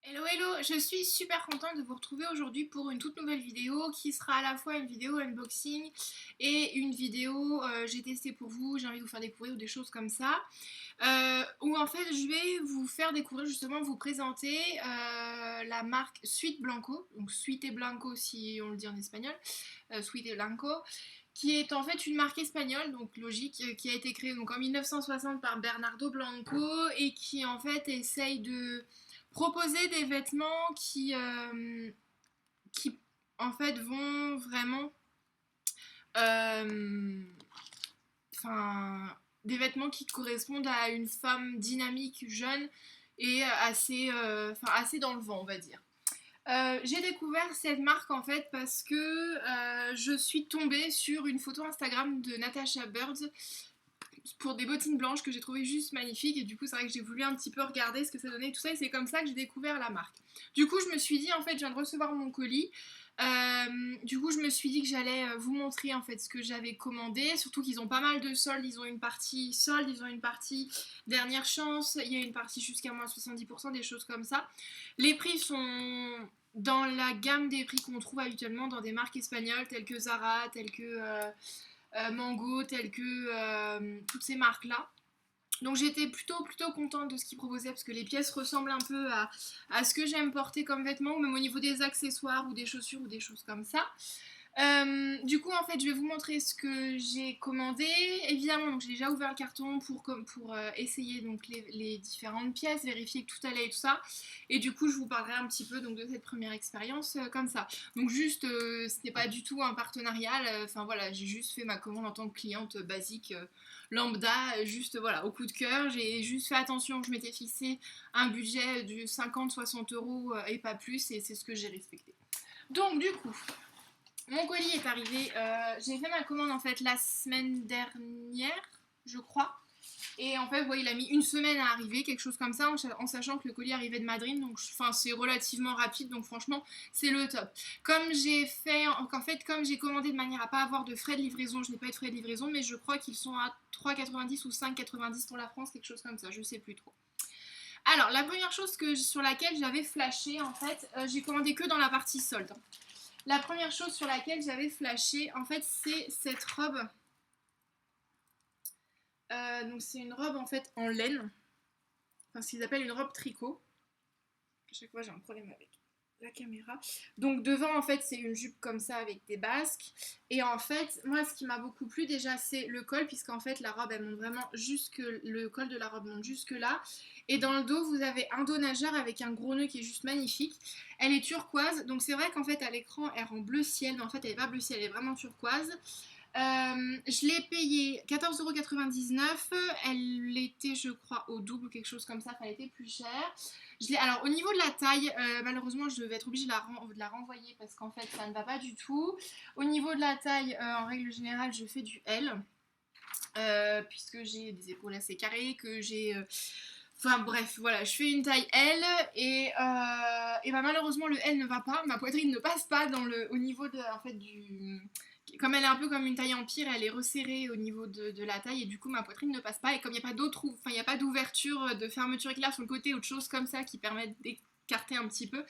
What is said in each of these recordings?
Hello hello, je suis super contente de vous retrouver aujourd'hui pour une toute nouvelle vidéo qui sera à la fois une vidéo unboxing et une vidéo j'ai testé pour vous, j'ai envie de vous faire découvrir ou des choses comme ça. Où en fait je vais vous faire découvrir justement, vous présenter la marque Sweet Blanco, donc Sweet et Blanco si on le dit en espagnol, Sweet et Blanco, qui est en fait une marque espagnole, donc logique, qui a été créée donc en 1960 par Bernardo Blanco et qui en fait essaye de proposer des vêtements qui en fait vont vraiment euh, enfin des vêtements qui correspondent à une femme dynamique, jeune et assez dans le vent, on va dire. J'ai découvert cette marque en fait parce que je suis tombée sur une photo Instagram de Natasha Birds pour des bottines blanches que j'ai trouvé juste magnifiques, et du coup c'est vrai que j'ai voulu un petit peu regarder ce que ça donnait et tout ça, et c'est comme ça que j'ai découvert la marque. Du coup je me suis dit, en fait je viens de recevoir mon colis, du coup je me suis dit que j'allais vous montrer en fait ce que j'avais commandé, surtout qu'ils ont pas mal de soldes, ils ont une partie solde, ils ont une partie dernière chance, il y a une partie jusqu'à moins 70%, des choses comme ça. Les prix sont dans la gamme des prix qu'on trouve habituellement dans des marques espagnoles telles que Zara, telles que Mango, telles que toutes ces marques-là. Donc j'étais plutôt contente de ce qu'ils proposaient parce que les pièces ressemblent un peu à ce que j'aime porter comme vêtements, ou même au niveau des accessoires ou des chaussures ou des choses comme ça. Du coup, en fait, je vais vous montrer ce que j'ai commandé. Évidemment, donc j'ai déjà ouvert le carton pour essayer donc les différentes pièces, vérifier que tout allait et tout ça. Et du coup, je vous parlerai un petit peu donc de cette première expérience comme ça. Donc juste, ce n'est pas du tout un partenariat. Enfin voilà, j'ai juste fait ma commande en tant que cliente basique lambda, juste voilà, au coup de cœur. J'ai juste fait attention, je m'étais fixé un budget de 50-60 € et pas plus, et c'est ce que j'ai respecté. Donc du coup, mon colis est arrivé. J'ai fait ma commande en fait la semaine dernière, je crois. Et en fait, ouais, il a mis une semaine à arriver, quelque chose comme ça, en sachant que le colis arrivait de Madrid. Donc, enfin, c'est relativement rapide. Donc, franchement, c'est le top. Comme j'ai fait, en fait, comme j'ai commandé de manière à pas avoir de frais de livraison, je n'ai pas eu de frais de livraison, mais je crois qu'ils sont à 3,90 ou 5,90 pour la France, quelque chose comme ça. Je sais plus trop. Alors, la première chose sur laquelle j'avais flashé, en fait, j'ai commandé que dans la partie solde. La première chose sur laquelle j'avais flashé, en fait, c'est cette robe. Donc c'est une robe en fait en laine, enfin ce qu'ils appellent une robe tricot. À chaque fois j'ai un problème avec la caméra. Donc devant en fait c'est une jupe comme ça avec des basques. Et en fait moi ce qui m'a beaucoup plu déjà c'est le col, puisqu'en fait la robe elle monte vraiment jusque, le col de la robe monte jusque là. Et dans le dos vous avez un dos nageur avec un gros nœud qui est juste magnifique. Elle est turquoise, donc c'est vrai qu'en fait à l'écran elle rend bleu ciel, mais en fait elle est pas bleu ciel, elle est vraiment turquoise. Je l'ai payée 14,99 €. Elle était, je crois, au double ou quelque chose comme ça. Enfin, elle était plus chère. Alors, au niveau de la taille, malheureusement, je vais être obligée de la renvoyer parce qu'en fait, ça ne va pas du tout. Au niveau de la taille, en règle générale, je fais du L. Puisque j'ai des épaules assez carrées, que j'ai. Enfin bref, voilà, je fais une taille L et bah, malheureusement le L ne va pas, ma poitrine ne passe pas au niveau de, en fait, du. Comme elle est un peu comme une taille empire, elle est resserrée au niveau de la taille, et du coup ma poitrine ne passe pas, et comme il n'y a pas d'autre, enfin il n'y a pas d'ouverture, de fermeture éclair sur le côté ou de choses comme ça qui permettent d'écarter un petit peu,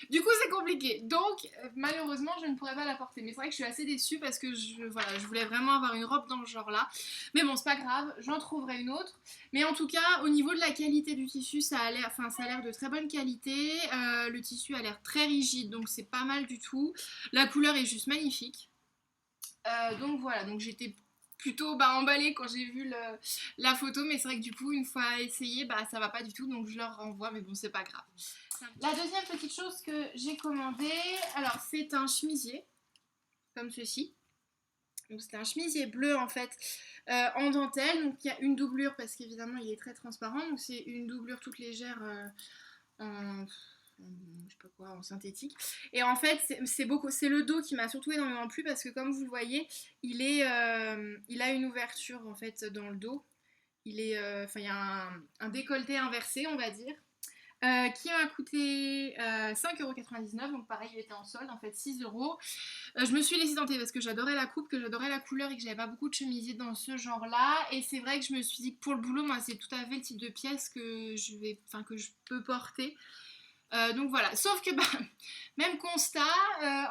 du coup, c'est compliqué. Donc, malheureusement, je ne pourrais pas la porter. Mais c'est vrai que je suis assez déçue parce que voilà, je voulais vraiment avoir une robe dans ce genre-là. Mais bon, c'est pas grave, j'en trouverai une autre. Mais en tout cas, au niveau de la qualité du tissu, ça a l'air de très bonne qualité. Le tissu a l'air très rigide, donc c'est pas mal du tout. La couleur est juste magnifique. Donc voilà, donc j'étais plutôt emballée quand j'ai vu la photo, mais c'est vrai que du coup, une fois essayé, ça va pas du tout, donc je leur renvoie, mais bon, c'est pas grave. La deuxième petite chose que j'ai commandé, alors c'est un chemisier, comme ceci. Donc c'est un chemisier bleu en fait, en dentelle. Donc il y a une doublure parce qu'évidemment il est très transparent. Donc c'est une doublure toute légère je sais pas quoi, en synthétique. Et en fait c'est le dos qui m'a surtout énormément plu parce que comme vous le voyez, il a une ouverture en fait dans le dos. Il y a un décolleté inversé, on va dire. Qui m'a coûté 5,99 €, donc pareil il était en solde, en fait 6 €. Je me suis laissée tenter parce que j'adorais la coupe, que j'adorais la couleur et que j'avais pas beaucoup de chemisiers dans ce genre là, et c'est vrai que je me suis dit que pour le boulot moi c'est tout à fait le type de pièce que que je peux porter. Donc voilà, sauf que bah, même constat,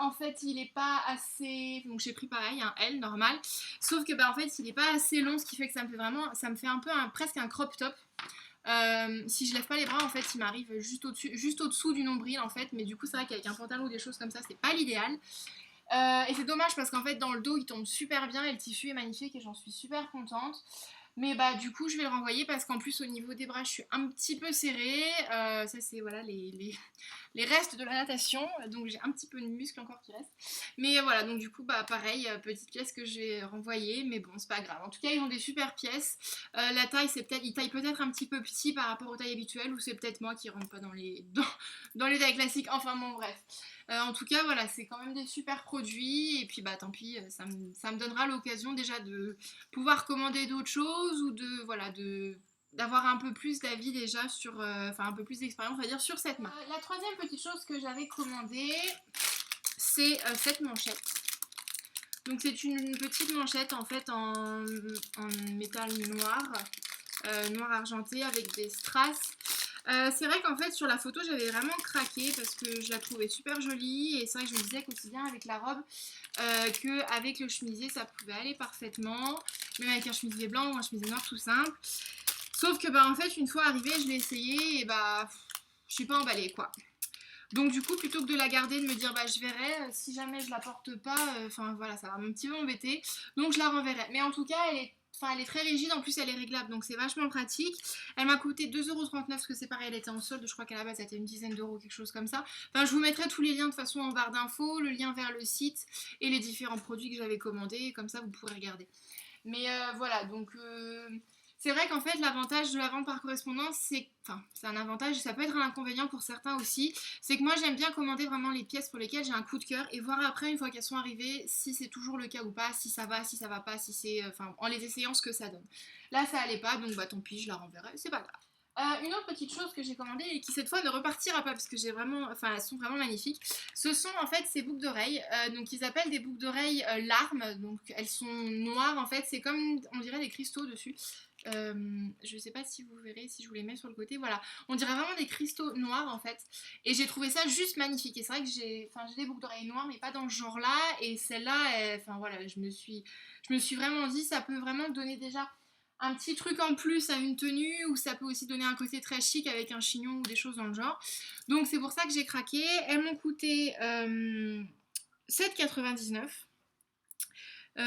en fait il est pas assez, donc j'ai pris pareil un L normal, sauf que bah en fait il est pas assez long, ce qui fait que ça me fait vraiment, ça me fait un peu presque un crop top. Si je lève pas les bras en fait il m'arrive juste au-dessous du nombril en fait, mais du coup c'est vrai qu'avec un pantalon ou des choses comme ça c'est pas l'idéal. Et c'est dommage parce qu'en fait dans le dos il tombe super bien et le tissu est magnifique et j'en suis super contente. Mais bah du coup je vais le renvoyer parce qu'en plus au niveau des bras je suis un petit peu serrée. Ça c'est voilà les restes de la natation. Donc j'ai un petit peu de muscle encore qui reste. Mais voilà donc du coup bah pareil, petite pièce que je vais renvoyer. Mais bon c'est pas grave. En tout cas ils ont des super pièces. La taille c'est peut-être, ils taillent peut-être un petit peu petit par rapport aux tailles habituelles. Ou c'est peut-être moi qui rentre pas dans les tailles classiques. Enfin bon bref. En tout cas, voilà, c'est quand même des super produits. Et puis, bah, tant pis, ça me donnera l'occasion déjà de pouvoir commander d'autres choses ou de, voilà, d'avoir un peu plus d'avis déjà sur, enfin, un peu plus d'expérience, on va dire, sur cette marque. La troisième petite chose que j'avais commandée, c'est cette manchette. Donc, c'est une petite manchette en fait en métal noir, noir argenté avec des strass. C'est vrai qu'en fait sur la photo j'avais vraiment craqué parce que je la trouvais super jolie et c'est vrai que je me disais qu'aussi bien avec la robe qu'avec le chemisier ça pouvait aller parfaitement, même avec un chemisier blanc ou un chemisier noir tout simple. Sauf que bah en fait une fois arrivée je l'ai essayé et bah je suis pas emballée quoi. Donc du coup plutôt que de la garder, de me dire bah je verrai, si jamais je la porte pas, enfin voilà ça va un petit peu m'embêter, donc je la renverrai. Mais en tout cas elle est très rigide, en plus elle est réglable donc c'est vachement pratique. Elle m'a coûté 2,39€ parce que c'est pareil, elle était en solde, je crois qu'à la base elle était une dizaine d'euros, quelque chose comme ça. Enfin je vous mettrai tous les liens de toute façon en barre d'infos, le lien vers le site et les différents produits que j'avais commandés, comme ça vous pourrez regarder. Mais voilà, donc c'est vrai qu'en fait l'avantage de la vente par correspondance, enfin c'est un avantage, ça peut être un inconvénient pour certains aussi, c'est que moi j'aime bien commander vraiment les pièces pour lesquelles j'ai un coup de cœur et voir après une fois qu'elles sont arrivées si c'est toujours le cas ou pas, si ça va pas, si c'est, enfin en les essayant ce que ça donne. Là ça allait pas, donc bah tant pis, je la renverrai, c'est pas grave. Une autre petite chose que j'ai commandée et qui cette fois ne repartira pas parce que j'ai vraiment, enfin elles sont vraiment magnifiques. Ce sont en fait ces boucles d'oreilles, donc ils appellent des boucles d'oreilles larmes, donc elles sont noires en fait, c'est comme on dirait des cristaux dessus. Je sais pas si vous verrez si je vous les mets sur le côté, voilà, on dirait vraiment des cristaux noirs en fait. Et j'ai trouvé ça juste magnifique. Et c'est vrai que j'ai des boucles d'oreilles noires mais pas dans ce genre là. Et celle-là, enfin voilà, je me suis vraiment dit ça peut vraiment donner déjà un petit truc en plus à une tenue ou ça peut aussi donner un côté très chic avec un chignon ou des choses dans le genre. Donc c'est pour ça que j'ai craqué. Elles m'ont coûté 7,99.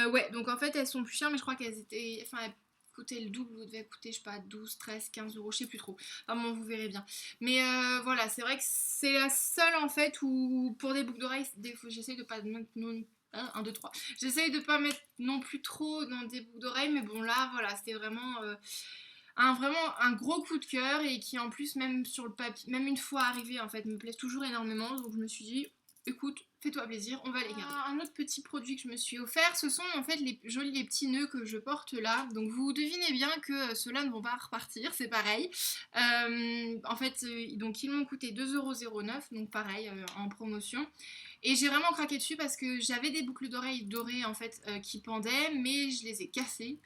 Ouais, donc en fait elles sont plus chères mais je crois qu'elles étaient, enfin elles coûtaient le double ou devaient coûter je sais pas 12, 13, 15 euros, je sais plus trop. Enfin bon vous verrez bien. Mais voilà, c'est vrai que c'est la seule en fait où pour des boucles d'oreilles, j'essaie de pas non, 1, 2, 3. J'essaye de pas mettre non plus trop dans des boucles d'oreilles, mais bon là voilà, c'était vraiment vraiment un gros coup de cœur et qui en plus même sur le papier, même une fois arrivé en fait, me plaît toujours énormément. Donc je me suis dit, écoute, fais-toi plaisir, on va les garder. Un autre petit produit que je me suis offert, ce sont en fait les jolis petits nœuds que je porte là. Donc vous devinez bien que ceux-là ne vont pas repartir, c'est pareil. En fait, donc ils m'ont coûté 2,09€, donc pareil, en promotion. Et j'ai vraiment craqué dessus parce que j'avais des boucles d'oreilles dorées en fait qui pendaient, mais je les ai cassées.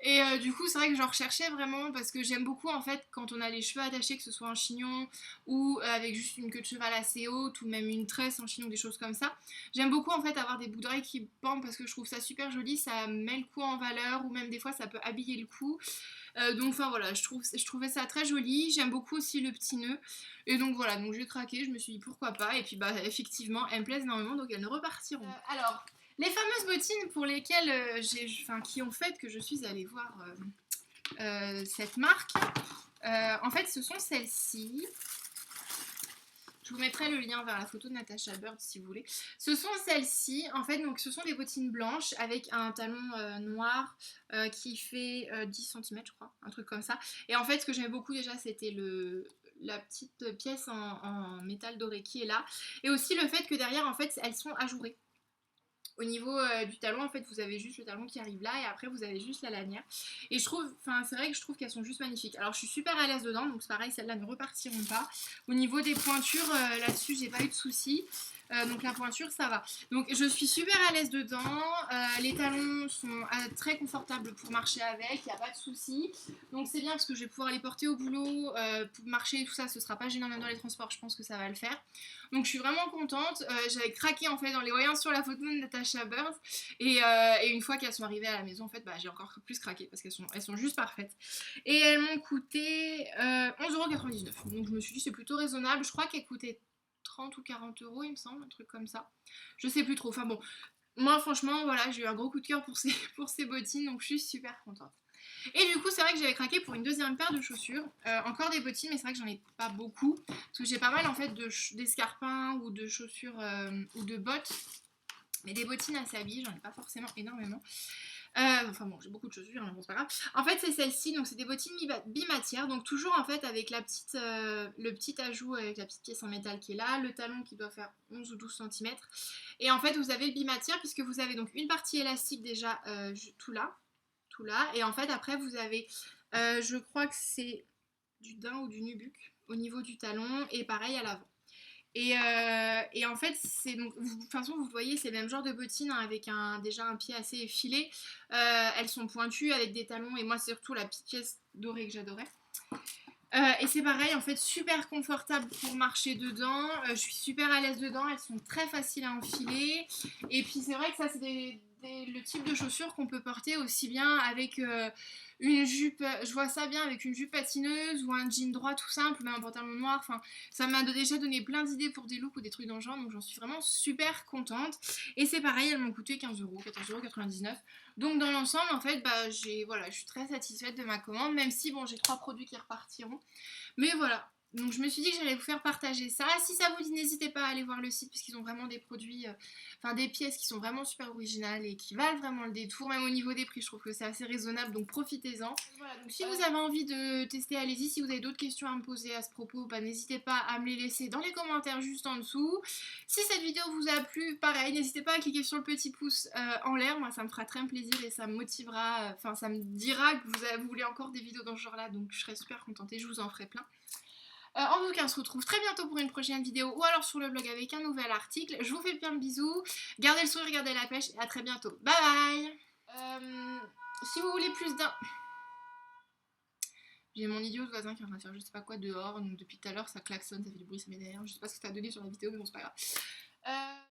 Et du coup, c'est vrai que j'en recherchais vraiment parce que j'aime beaucoup en fait quand on a les cheveux attachés, que ce soit un chignon ou avec juste une queue de cheval assez haute ou même une tresse en chignon, des choses comme ça. J'aime beaucoup en fait avoir des boucles d'oreilles qui pendent parce que je trouve ça super joli, ça met le cou en valeur ou même des fois ça peut habiller le cou. Donc enfin voilà, je trouvais ça très joli. J'aime beaucoup aussi le petit nœud. Et donc voilà, donc j'ai craqué, je me suis dit pourquoi pas. Et puis bah effectivement, elles me plaisent énormément donc elles ne repartiront. Alors, les fameuses bottines pour lesquelles qui ont fait que je suis allée voir cette marque, en fait ce sont celles-ci. Je vous mettrai le lien vers la photo de Natasha Bird si vous voulez. Ce sont celles-ci, en fait, donc ce sont des bottines blanches avec un talon noir qui fait 10 cm, je crois, un truc comme ça. Et en fait, ce que j'aimais beaucoup déjà, c'était la petite pièce en métal doré qui est là. Et aussi le fait que derrière, en fait, elles sont ajourées. Au niveau du talon, en fait, vous avez juste le talon qui arrive là et après vous avez juste la lanière. Et je trouve, enfin, c'est vrai que je trouve qu'elles sont juste magnifiques. Alors, je suis super à l'aise dedans, donc c'est pareil, celles-là ne repartiront pas. Au niveau des pointures, là-dessus, j'ai pas eu de soucis. Donc la pointure, ça va. Donc je suis super à l'aise dedans. Les talons sont très confortables pour marcher avec, il n'y a pas de souci. Donc c'est bien parce que je vais pouvoir les porter au boulot, pour marcher et tout ça, ce sera pas gênant même dans les transports, je pense que ça va le faire. Donc je suis vraiment contente. J'avais craqué en fait dans les voyants sur la photo de Natasha Bird. Et une fois qu'elles sont arrivées à la maison, en fait, bah, j'ai encore plus craqué parce elles sont juste parfaites. Et elles m'ont coûté 11,99 €. Donc je me suis dit c'est plutôt raisonnable. Je crois qu'elles coûtaient 30 ou 40 euros, il me semble, un truc comme ça. Je sais plus trop. Enfin bon, moi franchement, voilà, j'ai eu un gros coup de cœur pour pour ces bottines, donc je suis super contente. Et du coup, c'est vrai que j'avais craqué pour une deuxième paire de chaussures. Encore des bottines, mais c'est vrai que j'en ai pas beaucoup. Parce que j'ai pas mal en fait d'escarpins ou de chaussures ou de bottes. Mais des bottines assez habillées, j'en ai pas forcément énormément. Enfin bon, j'ai beaucoup de chaussures, hein, bon, c'est pas grave. En fait, c'est celle-ci, donc c'est des bottines bimatières, donc toujours en fait avec le petit ajout avec la petite pièce en métal qui est là, le talon qui doit faire 11 ou 12 centimètres. Et en fait, vous avez le bimatière puisque vous avez donc une partie élastique déjà tout là, et en fait après vous avez, je crois que c'est du daim ou du nubuck au niveau du talon, et pareil à l'avant. Et en fait, de toute façon, vous voyez, c'est le même genre de bottines hein, avec déjà un pied assez effilé. Elles sont pointues avec des talons, et moi, c'est surtout la petite pièce dorée que j'adorais. Et c'est pareil, en fait, super confortable pour marcher dedans. Je suis super à l'aise dedans, elles sont très faciles à enfiler. Et puis, c'est vrai que ça, c'est le type de chaussures qu'on peut porter aussi bien avec une jupe. Je vois ça bien avec une jupe patineuse ou un jean droit tout simple, même un pantalon noir. Enfin, ça m'a déjà donné plein d'idées pour des looks ou des trucs dans le genre, donc j'en suis vraiment super contente. Et c'est pareil, elles m'ont coûté 15 €, 14,99 €. Donc dans l'ensemble, en fait, bah, voilà, je suis très satisfaite de ma commande, même si bon, j'ai 3 produits qui repartiront. Mais voilà. Donc je me suis dit que j'allais vous faire partager ça. Si ça vous dit, n'hésitez pas à aller voir le site parce qu'ils ont vraiment des produits, enfin des pièces qui sont vraiment super originales et qui valent vraiment le détour. Même au niveau des prix, je trouve que c'est assez raisonnable, donc profitez-en. Voilà, donc si vous avez envie de tester, allez-y. Si vous avez d'autres questions à me poser à ce propos, bah, n'hésitez pas à me les laisser dans les commentaires juste en dessous. Si cette vidéo vous a plu, pareil, n'hésitez pas à cliquer sur le petit pouce en l'air. Moi, ça me fera très plaisir et ça me motivera, enfin ça me dira que vous voulez encore des vidéos dans ce genre-là, donc je serai super contente et je vous en ferai plein. En tout cas, on se retrouve très bientôt pour une prochaine vidéo ou alors sur le blog avec un nouvel article. Je vous fais plein de bisous. Gardez le sourire, gardez la pêche et à très bientôt. Bye bye. Si vous voulez plus d'un... J'ai mon idiot de voisin qui est en train de faire je sais pas quoi dehors. Donc depuis tout à l'heure, ça klaxonne, ça fait du bruit, ça m'énerve. Je sais pas ce que ça a donné sur la vidéo, mais bon, c'est pas grave.